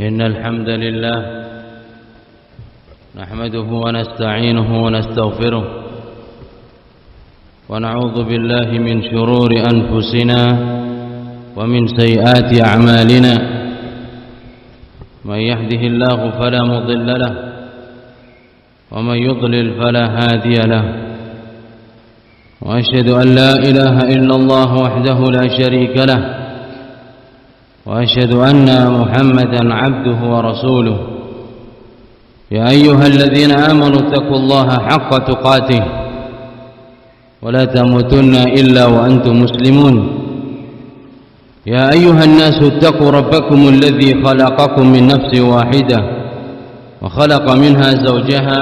إن الحمد لله نحمده ونستعينه ونستغفره ونعوذ بالله من شرور أنفسنا ومن سيئات أعمالنا من يهده الله فلا مضل له ومن يضلل فلا هادي له وأشهد أن لا إله إلا الله وحده لا شريك له وأشهد أن محمدا عبده ورسوله يا أيها الذين آمنوا اتقوا الله حق تقاته ولا تموتن إلا وأنتم مسلمون يا أيها الناس اتقوا ربكم الذي خلقكم من نفس واحدة وخلق منها زوجها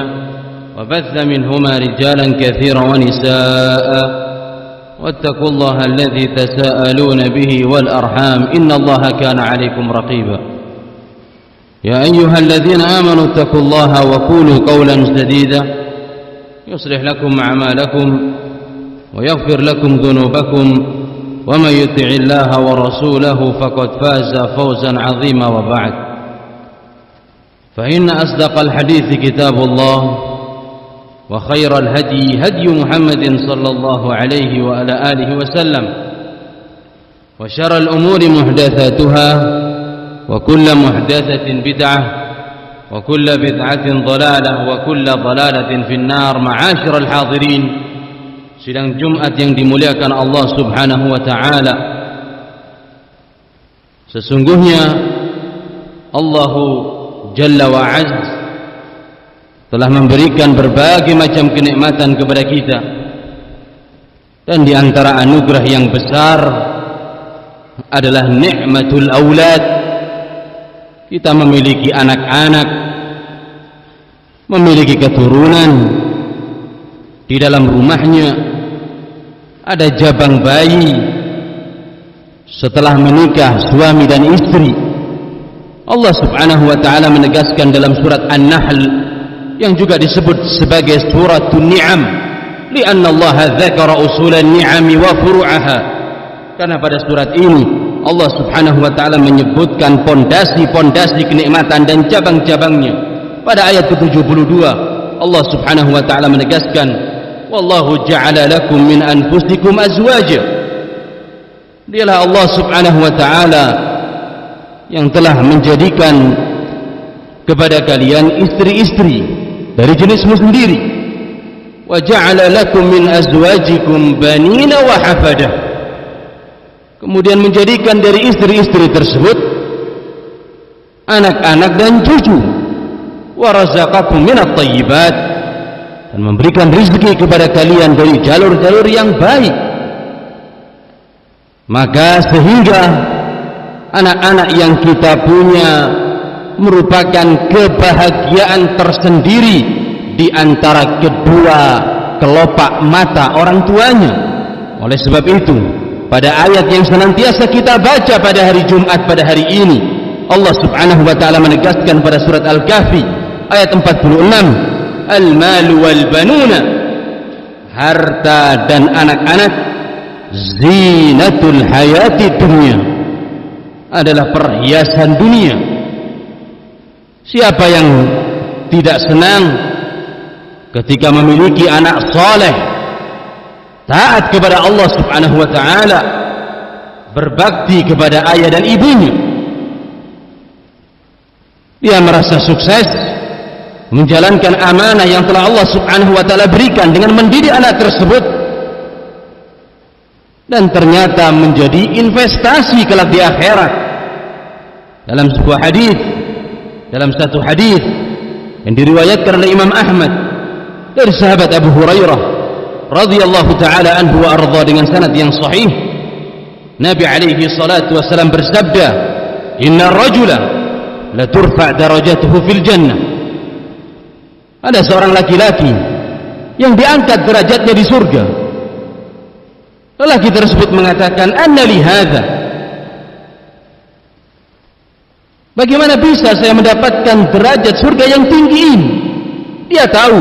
وبث منهما رجالا كثيرا ونساء واتقوا الله الذي تساءلون به والأرحام إن الله كان عليكم رقيبا يا أيها الذين آمنوا اتقوا الله وقولوا قولا سديدا يصلح لكم أعمالكم ويغفر لكم ذنوبكم ومن يطع الله ورسوله فقد فاز فوزا عظيما وبعد فإن أصدق الحديث كتاب الله وخير الهدي هدي محمد صلى الله عليه وعلى آله وسلم وشر الأمور محدثاتها وكل محدثة بدعة وكل بدعة ضلالة وكل ضلالة في النار. معاشر الحاضرين, sidang Jumat yang dimuliakan Allah Subhanahu wa taala, sesungguhnya Allah Jalla wa Azza telah memberikan berbagai macam kenikmatan kepada kita, dan di antara anugerah yang besar adalah nikmatul aulad. Kita memiliki anak-anak, memiliki keturunan. Di dalam rumahnya ada jabang bayi. Setelah menikah suami dan istri, Allah Subhanahu wa taala menegaskan dalam surat An-Nahl yang juga disebut sebagai suratul ni'am, li'anna Allah dzakara usulan ni'ami wa furu'aha, karena pada surat ini Allah Subhanahu wa taala menyebutkan pondasi-pondasi kenikmatan dan cabang-cabangnya. Pada ayat ke-72 Allah Subhanahu wa taala menegaskan, wallahu ja'ala lakum min anfusikum azwaja. Dialah Allah Subhanahu wa taala yang telah menjadikan kepada kalian istri-istri dari jenismu sendiri. Wa ja'ala lakum min azwajikum banina wa hafadah. Kemudian menjadikan dari istri-istri tersebut anak-anak dan cucu. Wa razaqakum minat thayyibat, dan memberikan rezeki kepada kalian dari jalur-jalur yang baik. Maka sehingga anak-anak yang kita punya merupakan kebahagiaan tersendiri di antara kedua kelopak mata orang tuanya. Oleh sebab itu, pada ayat yang senantiasa kita baca pada hari Jumat pada hari ini, Allah Subhanahu wa taala menegaskan pada surat Al-Kahfi ayat 46, al-malu wal banuna, harta dan anak-anak, zinatul hayati dunia, adalah perhiasan dunia. Siapa yang tidak senang ketika memiliki anak saleh, taat kepada Allah Subhanahu wa taala, berbakti kepada ayah dan ibunya, dia merasa sukses menjalankan amanah yang telah Allah Subhanahu wa taala berikan dengan mendidik anak tersebut, dan ternyata menjadi investasi kelak di akhirat. Dalam sebuah hadis, dalam satu hadis yang diriwayatkan oleh Imam Ahmad dari sahabat Abu Hurairah radhiyallahu taala anhu wa arda dengan sanad yang sahih, Nabi alaihi salatu wasallam bersabda, inna rajula la turfa' darajatuhu fil jannah. Ada seorang laki-laki yang diangkat derajatnya di surga. Lelaki tersebut mengatakan, anna li hadza, bagaimana bisa saya mendapatkan derajat surga yang tinggi ini? Dia tahu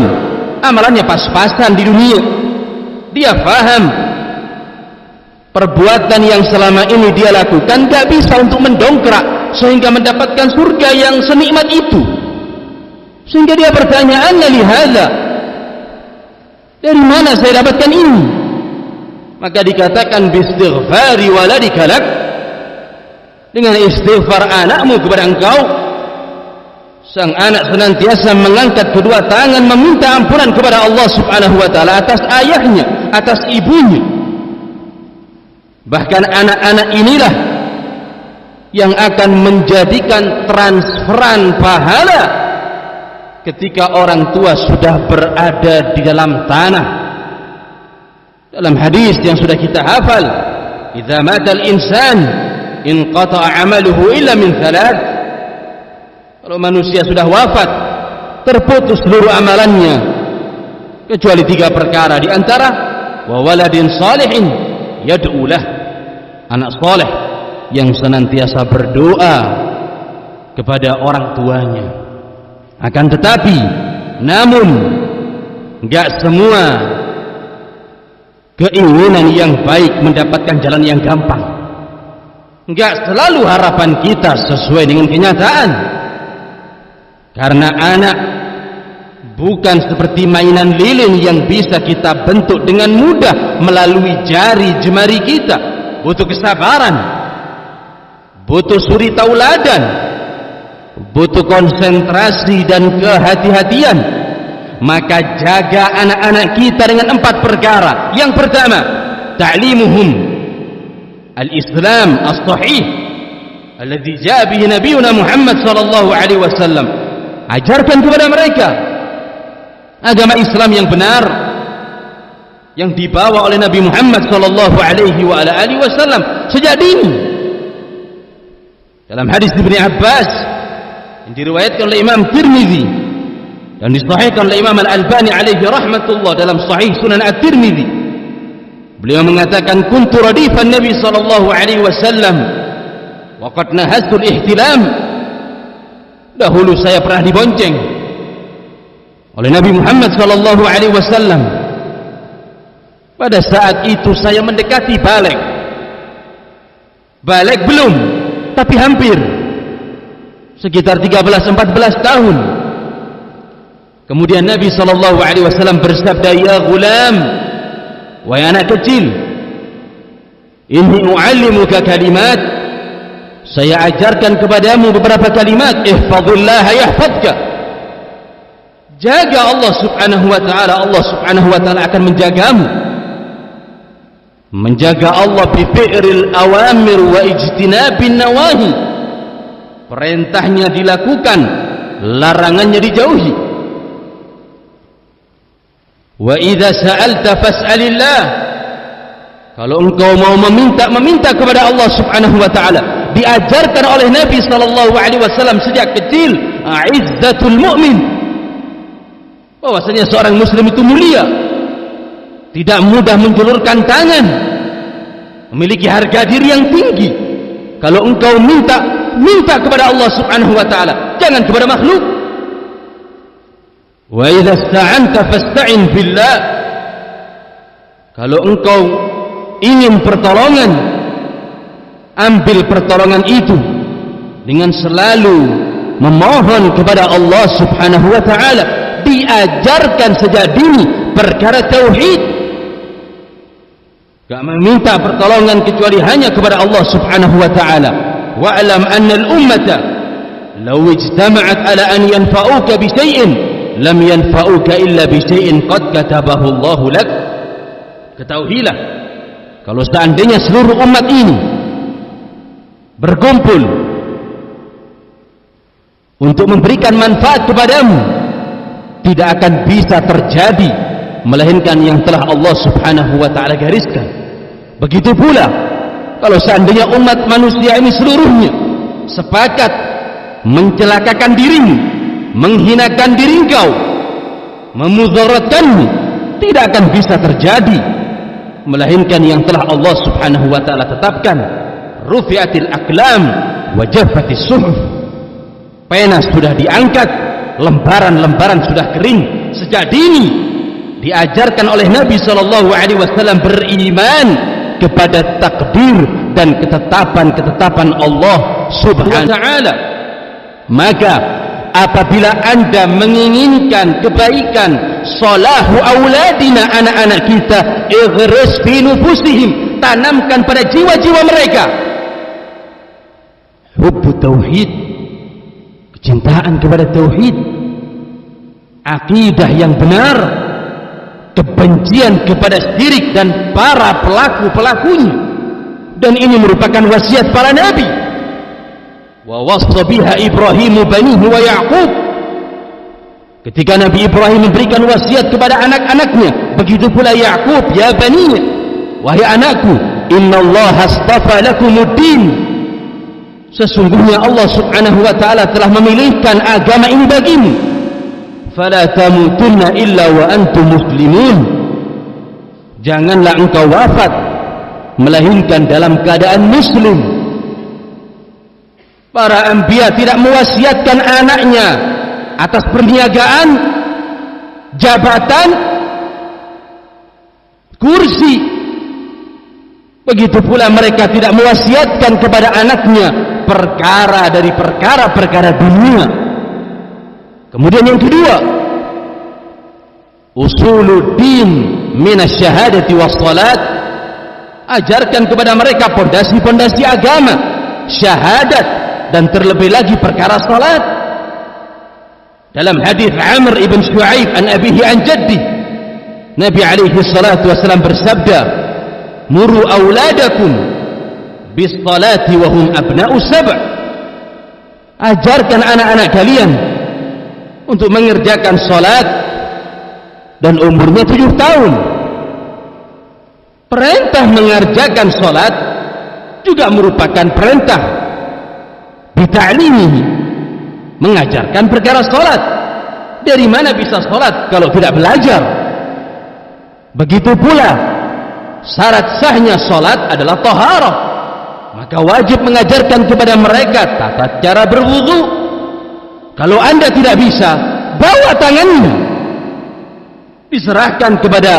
amalannya pas-pasan di dunia, dia faham perbuatan yang selama ini dia lakukan gak bisa untuk mendongkrak sehingga mendapatkan surga yang senikmat itu, sehingga dia bertanya, anna li hadza, dari mana saya dapatkan ini? Maka dikatakan bistighfari waladika lak, dengan istighfar anakmu kepada engkau. Sang anak senantiasa mengangkat kedua tangan meminta ampunan kepada Allah Subhanahu wa taala atas ayahnya, atas ibunya. Bahkan anak-anak inilah yang akan menjadikan transferan pahala ketika orang tua sudah berada di dalam tanah. Dalam hadis yang sudah kita hafal, idza mata al-insan inqata'a 'amaluhu illa min thalath. Kalau manusia sudah wafat, terputus seluruh amalannya kecuali 3 perkara, di antara wa waladin salihin yad'u lah, anak saleh yang senantiasa berdoa kepada orang tuanya. Akan tetapi, namun enggak semua keinginan yang baik mendapatkan jalan yang gampang. Enggak selalu harapan kita sesuai dengan kenyataan. Karena anak bukan seperti mainan lilin yang bisa kita bentuk dengan mudah melalui jari jemari kita. Butuh kesabaran, butuh suri tauladan, butuh konsentrasi dan kehati-hatian. Maka jaga anak-anak kita dengan 4 perkara. Yang pertama, ta'limuhum al-Islam as-sahih alladhi jaa bihi nabiyuna Muhammad sallallahu alaihi wasallam. Ajarkan kepada mereka agama Islam yang benar yang dibawa oleh Nabi Muhammad sallallahu alaihi wasallam sejak dini. Dalam hadis Ibnu Abbas yang diriwayatkan oleh Imam Tirmizi dan disahihkan oleh Imam Al-Albani alaihi rahmatullah dalam Sahih Sunan At-Tirmizi, beliau mengatakan, kuntu radifan Nabi sallallahu alaihi wasallam wa qad nahastu al-ihtilam. Dahulu saya pernah dibonceng oleh Nabi Muhammad sallallahu alaihi wasallam. Pada saat itu saya mendekati balik. Balik belum, tapi hampir. Sekitar 13-14 tahun. Kemudian Nabi sallallahu alaihi wasallam bersabda, "Ya ghulam, wahai anak kecil, inni u'allimuka kalimat." Saya ajarkan kepadamu beberapa kalimat. Ihfazillah yahfazka. Jaga Allah Subhanahu wa taala, Allah Subhanahu wa taala akan menjagamu. Menjaga Allah bi fi'ril awamir wa ijtinabin nawahi. Perintahnya dilakukan, larangannya dijauhi. Wa idza sa'alta fas'alillah. Kalau engkau mau meminta kepada Allah Subhanahu wa taala. Diajarkan oleh Nabi sallallahu alaihi wasallam sejak kecil, aizzatul mu'min, bahwasanya seorang muslim itu mulia, tidak mudah menjulurkan tangan, memiliki harga diri yang tinggi. Kalau engkau minta kepada Allah Subhanahu wa taala, jangan kepada makhluk. Wa idza sta'anta fasta'in billah. Kalau engkau ingin pertolongan, ambil pertolongan itu dengan selalu memohon kepada Allah Subhanahu wa taala. Diajarkan sejak dini perkara tauhid. Gak meminta pertolongan kecuali hanya kepada Allah Subhanahu wa taala. Wa'lam anna al-ummata law ijtama'at ala an yanfa'uka bi shay'in lam yanfa'uka illa bi shay'in qad katabahu Allah lak. Ketahuilah, kalau seandainya seluruh umat ini berkumpul untuk memberikan manfaat kepadamu, tidak akan bisa terjadi melainkan yang telah Allah Subhanahu wa taala gariskan. Begitu pula kalau seandainya umat manusia ini seluruhnya sepakat mencelakakan dirimu, menghinakan diri engkau, memudaratkanmu, tidak akan bisa terjadi melainkan yang telah Allah Subhanahu wa taala tetapkan. Rufi'atil aqlam wa jaffatis suhuf. Pena sudah diangkat, lembaran-lembaran sudah kering. Sejak dini diajarkan oleh Nabi sallallahu alaihi wasallam beriman kepada takdir, dan ketetapan-ketetapan Allah Subhanahu wa ta'ala. Maka apabila Anda menginginkan kebaikan, salahu auladina, anak-anak kita, ighris fi nufusihim, tanamkan pada jiwa-jiwa mereka hubbu tauhid, kecintaan kepada tauhid, akidah yang benar, kebencian kepada syirik dan para pelaku-pelakunya. Dan ini merupakan wasiat para nabi. Wa wassa biha Ibrahim banihi wa Ya'qub. Ketika Nabi Ibrahim memberikan wasiat kepada anak-anaknya, begitu pula Ya'qub, ya baniya, wahai anakku, innallaha astafa lakumuddin, sesungguhnya Allah Subhanahu wa ta'ala telah memilihkan agama ini bagimu, fala tamutunna illa wa antum muslimun, janganlah engkau wafat melainkan dalam keadaan muslim. Para anbiya tidak mewasiatkan anaknya atas perniagaan, jabatan, kursi. Begitu pula mereka tidak mewasiatkan kepada anaknya perkara dari perkara-perkara dunia. Kemudian yang kedua, usuluddin minasyahadati wassalat, ajarkan kepada mereka pondasi-pondasi agama, syahadat, dan terlebih lagi perkara salat. Dalam hadis Amr ibn Shu'aib an abihi an jaddi, Nabi alaihi salatu wasallam bersabda, muru auladakum bis salati wa hum abna'u sab', ajarkan anak-anak kalian untuk mengerjakan salat dan umurnya 7 tahun. Perintah mengerjakan salat juga merupakan perintah bita'limihi, mengajarkan perkara salat. Dari mana bisa salat kalau tidak belajar? Begitu pula syarat sahnya salat adalah taharah, maka wajib mengajarkan kepada mereka tata cara berwudu. Kalau Anda tidak bisa, bawa tangannya, diserahkan kepada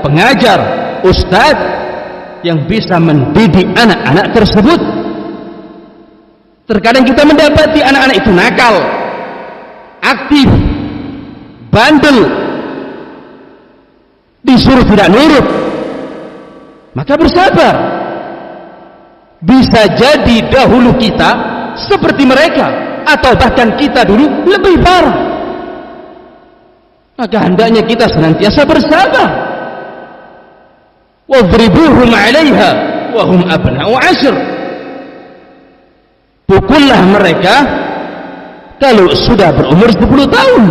pengajar, ustaz yang bisa mendidik anak-anak tersebut. Terkadang kita mendapati anak-anak itu nakal, aktif, bandel, disuruh tidak nurut, maka bersabar. Bisa jadi dahulu kita seperti mereka, atau bahkan kita dulu lebih parah. Maka hendaknya kita senantiasa bersabar. Wadribuhum 'alaiha wa hum abna'u 'ashr. Pukullah mereka kalau sudah berumur 10 tahun.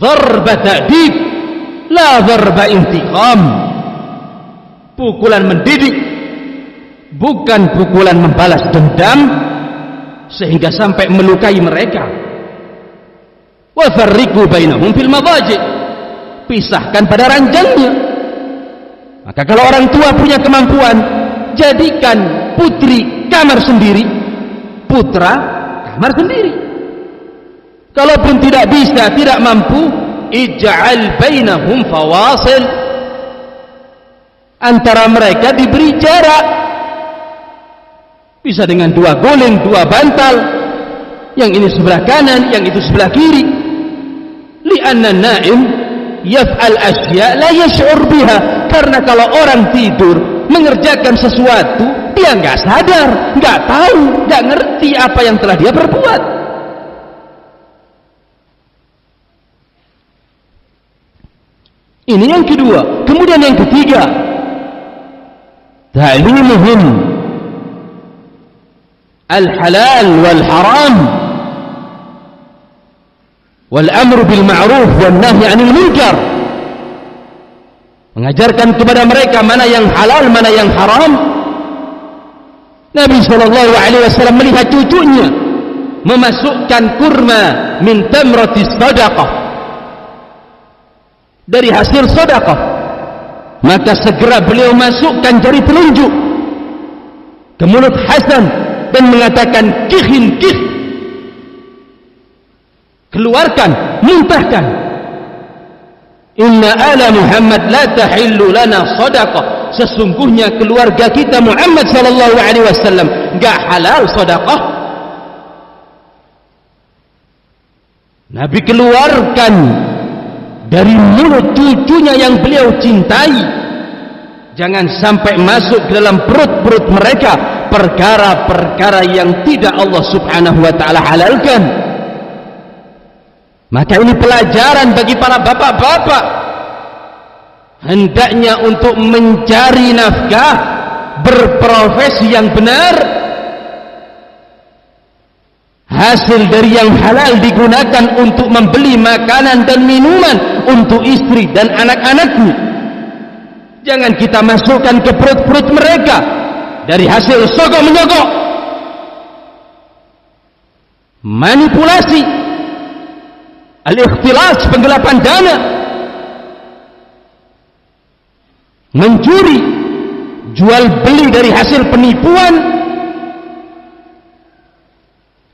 Dharba ta'dib, la dharba intiqam. Pukulan mendidik, bukan pukulan membalas dendam sehingga sampai melukai mereka. Wa farriqu bainahum fil madaji', pisahkan pada ranjangnya. Maka kalau orang tua punya kemampuan, jadikan putri kamar sendiri, putra kamar sendiri. Kalaupun tidak bisa, tidak mampu, ij'al bainahum fawasil, antara mereka diberi jarak, bisa dengan 2 guling, 2 bantal, yang ini sebelah kanan, yang itu sebelah kiri. Li'anna naim yaf'al asya la yash'ur biha, karena kalau orang tidur mengerjakan sesuatu, dia nggak sadar, nggak tahu, nggak ngerti apa yang telah dia perbuat. Ini yang kedua. Kemudian yang ketiga, ta'limuhum al-halal wal-haram wal-amru bil-ma'ruf wal-nahy 'anil munkar. Mengajarkan kepada mereka mana yang halal, mana yang haram. Nabi SAW melihat cucunya memasukkan kurma min tamratis sadaqah, dari hasil sedekah, maka segera beliau masukkan jari telunjuk ke mulut Hasan dan mengatakan, kihin kih, keluarkan, muntahkan. Inna ala Muhammad la tahillu lana sadaqah sesungguhnya keluarga kita Muhammad sallallahu alaihi wasallam enggak halal sedekah. Nabi keluarkan dari mulut cucunya yang beliau cintai. Jangan sampai masuk ke dalam perut-perut mereka perkara-perkara yang tidak Allah subhanahu wa ta'ala halalkan. Maka ini pelajaran bagi para bapak-bapak. Hendaknya untuk mencari nafkah, berprofesi yang benar, hasil dari yang halal digunakan untuk membeli makanan dan minuman untuk istri dan anak-anaknya. Jangan kita masukkan ke perut-perut mereka dari hasil sogok menyogok, manipulasi, al-ikhtilas, penggelapan dana, mencuri, jual beli dari hasil penipuan,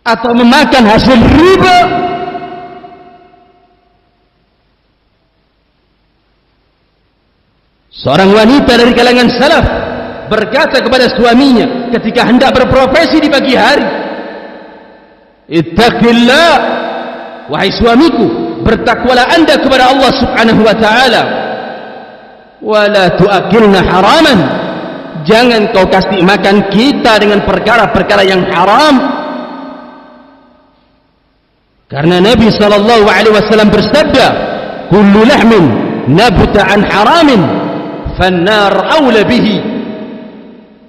atau memakan hasil riba. Seorang wanita dari kalangan salaf berkata kepada suaminya ketika hendak berprofesi di pagi hari, ittaqillah, wahai suamiku, bertakwalah anda kepada Allah subhanahu wa ta'ala, wala tu'akilna haraman, jangan kau kasih makan kita dengan perkara-perkara yang haram. Karena Nabi sallallahu alaihi wasallam bersabda, kullu lahmin nabta an haramin fannar aula bihi,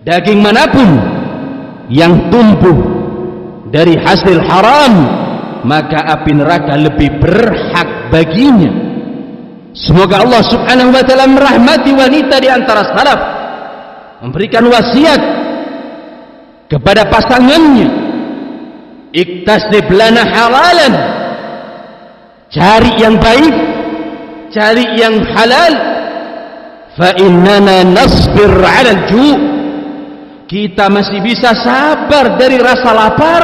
daging manapun yang tumbuh dari hasil haram maka api neraka lebih berhak baginya. Semoga Allah subhanahu wa ta'ala merahmati wanita di antara salaf, memberikan wasiat kepada pasangannya, iktasib lana halalan, cari yang baik, cari yang halal, fa innana nasbir 'ala al-ju', kita masih bisa sabar dari rasa lapar,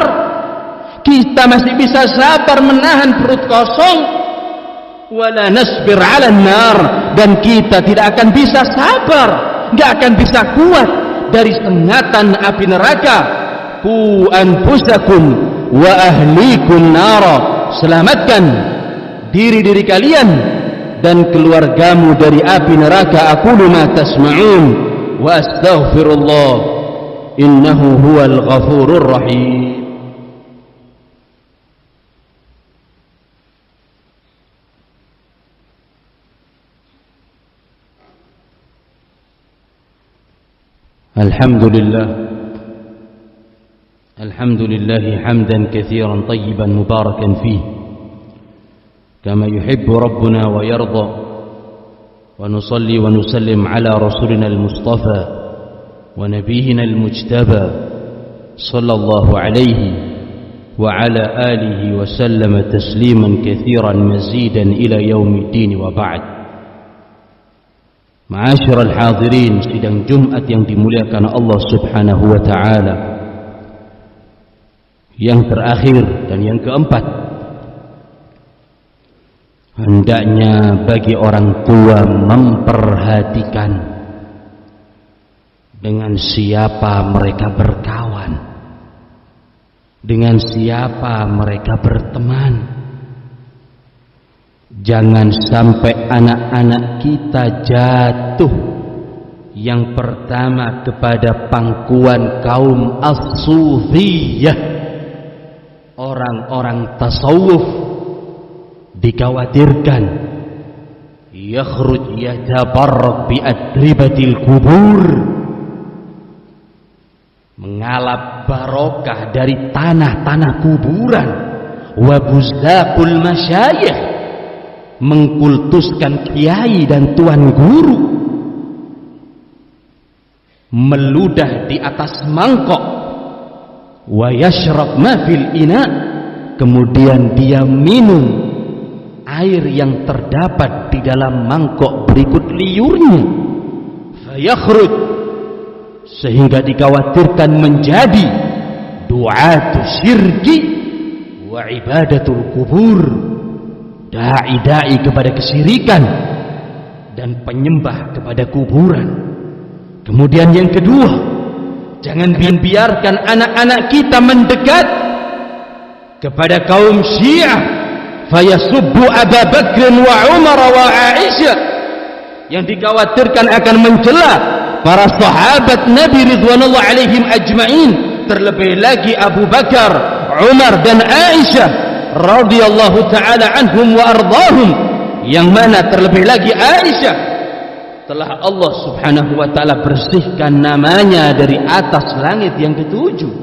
kita masih bisa sabar menahan perut kosong, wala nasbir 'ala an-nar, dan kita tidak akan bisa sabar, enggak akan bisa kuat dari sengatan api neraka. Qu anfusakum wa ahlikum nara, selamatkan diri-diri kalian dan keluargamu dari api neraka. Aqulu ma tasma'un wa astaghfirullah innahu huwal ghafurur rahim. Alhamdulillah hamdan katsiran tayyiban mubarakan fihi kama yuhibbu rabbuna wa yarda, wa nusalli wa nusallim ala rasulina al-mustafa wa nabiyyina al-mujtaba sallallahu alaihi wa ala alihi wa sallama tasliman katsiran mazidan ila yaumiddin, wa ba'd. Ma'asyiral hadirin, sidang Jumat yang dimuliakan Allah subhanahu wa ta'ala, yang terakhir dan yang keempat, hendaknya bagi orang tua memperhatikan dengan siapa mereka berkawan, dengan siapa mereka berteman. Jangan sampai anak-anak kita jatuh yang pertama kepada pangkuan kaum as-sufiyah, orang-orang tasawuf. Dikhawatirkan yakhruj yatabarrak bi adribatil kubur, mengalap barokah dari tanah-tanah kuburan, wa buzaqul masyayikh, mengkultuskan kiai dan tuan guru, meludah di atas mangkok, wa yashrab ma fil ina, kemudian dia minum air yang terdapat di dalam mangkok berikut liurnya, fayakhruj, sehingga dikhawatirkan menjadi du'atu syirki wa ibadatul kubur, dai-dai kepada kesyirikan dan penyembah kepada kuburan. Kemudian yang kedua, jangan biarkan anak-anak kita mendekat kepada kaum Syiah fayasubbu Abu Bakr wa Umar wa Aisyah, yang dikhawatirkan akan mencela para sahabat Nabi ridwanullah alaihim ajma'in, terlebih lagi Abu Bakar, Umar dan Aisyah radhiyallahu taala anhum wa ardahum, yang mana terlebih lagi Aisyah telah Allah subhanahu wa ta'ala bersihkan namanya dari atas langit yang ketujuh.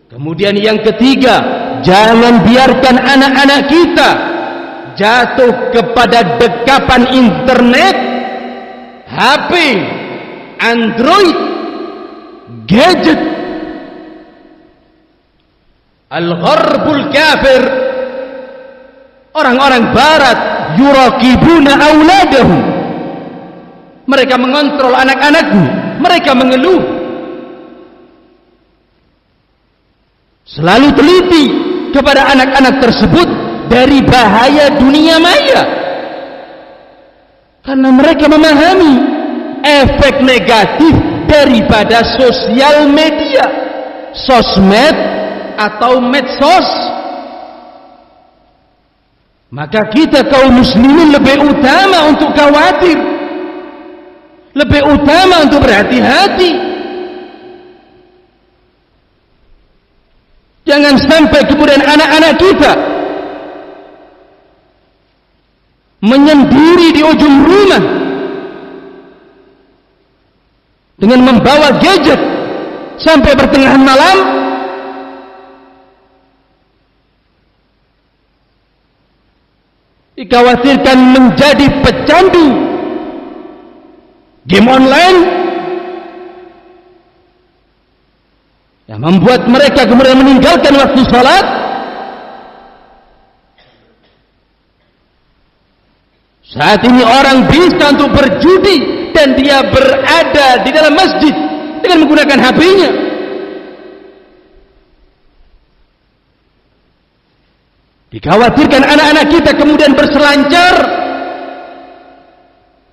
Kemudian yang ketiga, jangan biarkan anak-anak kita jatuh kepada dekapan internet, HP, Android, gadget. Al-gharbul kafir, orang-orang barat, yurakibuna auladahum, mereka mengontrol anak-anaknya, mereka mengeluh, selalu teliti kepada anak-anak tersebut dari bahaya dunia maya, karena mereka memahami efek negatif daripada sosial media, sosmed atau medsos. Maka kita kaum muslimin lebih utama untuk khawatir, lebih utama untuk berhati-hati. Jangan sampai kemudian anak-anak kita menyendiri di ujung rumah dengan membawa gadget sampai pertengahan malam, dikhawatirkan menjadi pecandu game online yang membuat mereka kemudian meninggalkan waktu salat. Saat ini orang bisa untuk berjudi dan dia berada di dalam masjid dengan menggunakan HP-nya. Dikhawatirkan anak-anak kita kemudian berselancar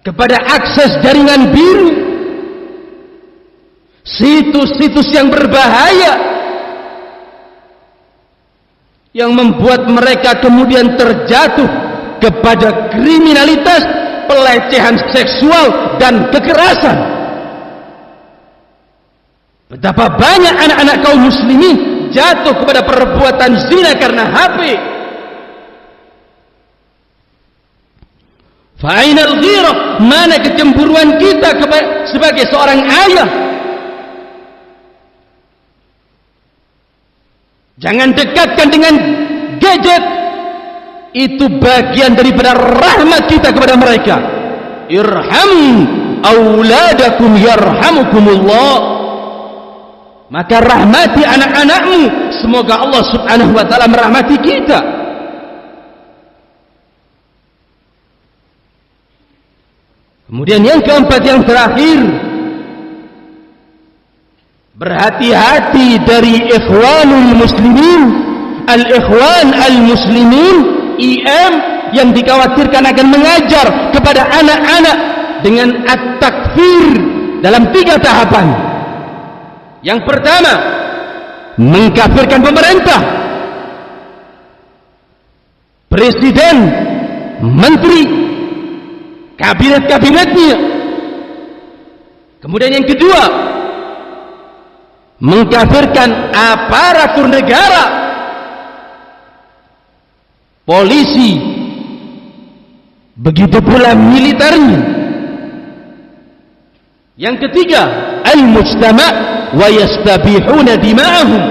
kepada akses jaringan biru, situs-situs yang berbahaya, yang membuat mereka kemudian terjatuh kepada kriminalitas, pelecehan seksual dan kekerasan. Betapa banyak anak-anak kaum muslimin jatuh kepada perbuatan zina karena HP. Fa'inal ghirah, mana kecemburuan kita sebagai seorang ayah? Jangan dekatkan dengan gadget. Itu bagian daripada rahmat kita kepada mereka. Irhamu auladakum yarhamukumullah. Maka rahmati anak-anakmu, semoga Allah subhanahu wa ta'ala merahmati kita. Kemudian yang keempat, yang terakhir, berhati-hati dari ikhwanul muslimin, al-ikhwan al-muslimin, IM, yang dikhawatirkan akan mengajar kepada anak-anak dengan at-takfir dalam 3 tahapan. Yang pertama, mengkafirkan pemerintah, presiden, menteri, kabinet-kabinetnya. Kemudian yang kedua, mengkafirkan aparatur negara, polisi, begitu pula militernya. Yang ketiga, al-mujtama' wa yastabihuna dima'ahum,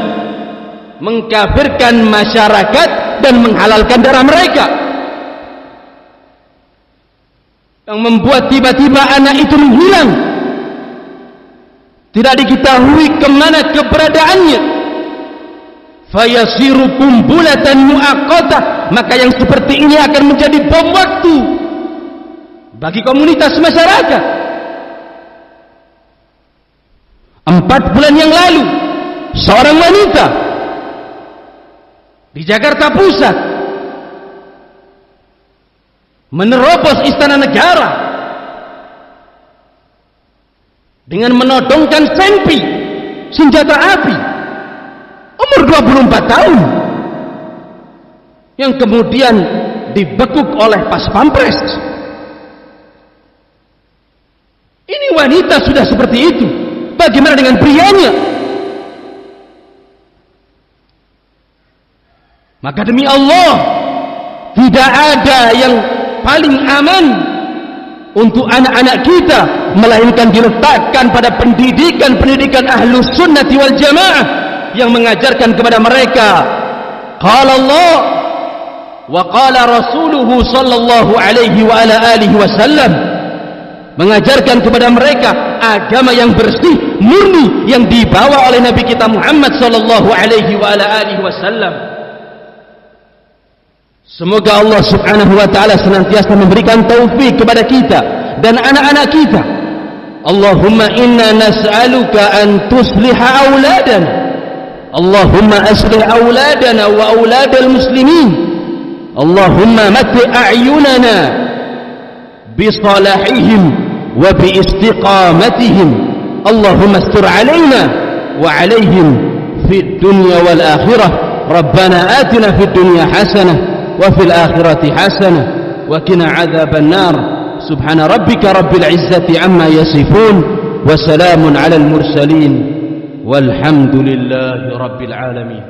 mengkafirkan masyarakat dan menghalalkan darah mereka, yang membuat tiba-tiba anak itu menghilang, tidak diketahui kemana keberadaannya. Fayasiru kumbulatan mu'aqqatah, maka yang seperti ini akan menjadi bom waktu bagi komunitas masyarakat. 4 bulan yang lalu, seorang wanita di Jakarta Pusat menerobos istana negara dengan menodongkan sempi, senjata api, umur 24 tahun, yang kemudian dibekuk oleh pas pampres. Ini wanita sudah seperti itu, bagaimana dengan prianya? Maka demi Allah, tidak ada yang paling aman untuk anak-anak kita melainkan diletakkan pada pendidikan Ahlus Sunnati wal Jamaah yang mengajarkan kepada mereka qala Allah wa qala rasuluhu sallallahu alaihi wa ala alihi wasallam, mengajarkan kepada mereka agama yang bersih, murni, yang dibawa oleh Nabi kita Muhammad sallallahu alaihi wa ala alihi wasallam. Semoga Allah subhanahu wa ta'ala senantiasa memberikan taufik kepada kita dan anak-anak kita. Allahumma inna nas'aluka an tusliha awladana. Allahumma aslih awladana wa awladal muslimin. Allahumma mati a'yunana bisalahihim wa biistiqamatihim. Allahumma astur alayna wa alayhim fid dunya wal akhirah. Rabbana atina fid dunya hasanah وفي الآخرة حسنة وقنا عذاب النار. سبحان ربك رب العزة عما يصفون وسلام على المرسلين والحمد لله رب العالمين.